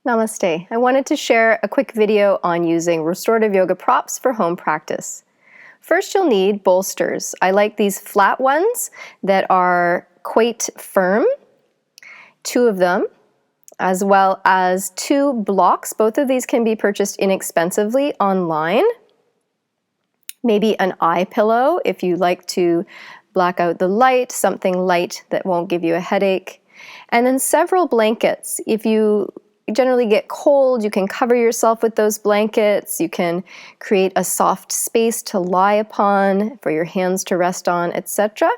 Namaste. I wanted to share a quick video on using restorative yoga props for home practice. First, you'll need bolsters. I like these flat ones that are quite firm, 2 of them, as well as 2 blocks. Both of these can be purchased inexpensively online. Maybe an eye pillow if you like to black out the light, something light that won't give you a headache. And then several blankets. If you generally get cold, you can cover yourself with those blankets. You can create a soft space to lie upon, for your hands to rest on, etc.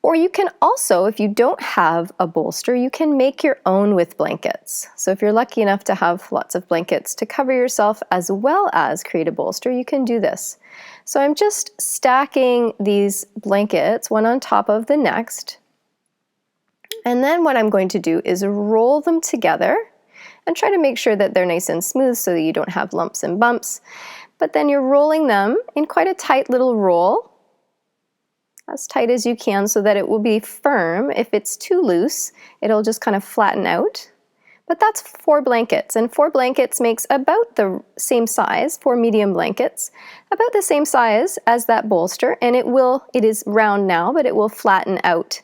Or you can also, if you don't have a bolster, you can make your own with blankets. So if you're lucky enough to have lots of blankets to cover yourself as well as create a bolster, you can do this. So I'm just stacking these blankets one on top of the next. And then what I'm going to do is roll them together and try to make sure that they're nice and smooth so that you don't have lumps and bumps. But then you're rolling them in quite a tight little roll, as tight as you can so that it will be firm. If it's too loose, it'll just kind of flatten out. But that's 4 blankets, and 4 blankets makes about the same size, 4 medium blankets, about the same size as that bolster, and it is round now, but it will flatten out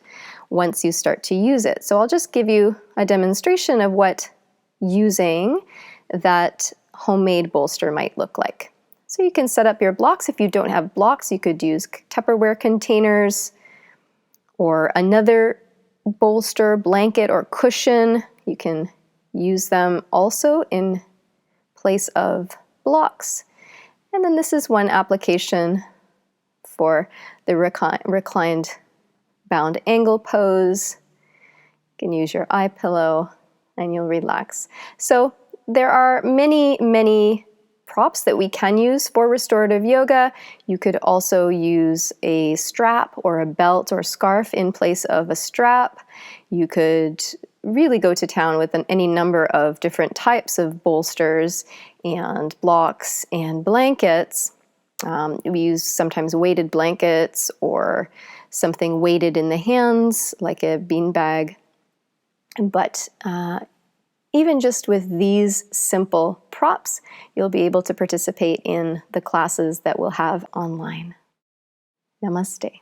once you start to use it. So I'll just give you a demonstration of what using that homemade bolster might look like. So you can set up your blocks. If you don't have blocks, you could use Tupperware containers or another bolster, blanket, or cushion. You can use them also in place of blocks. And then this is one application for the reclined bound angle pose. You can use your eye pillow and you'll relax. So there are many props that we can use for restorative yoga. You could also use a strap or a belt or scarf in place of a strap. You could really go to town with any number of different types of bolsters and blocks and blankets. We use sometimes weighted blankets or something weighted in the hands like a beanbag. But even just with these simple props, you'll be able to participate in the classes that we'll have online. Namaste.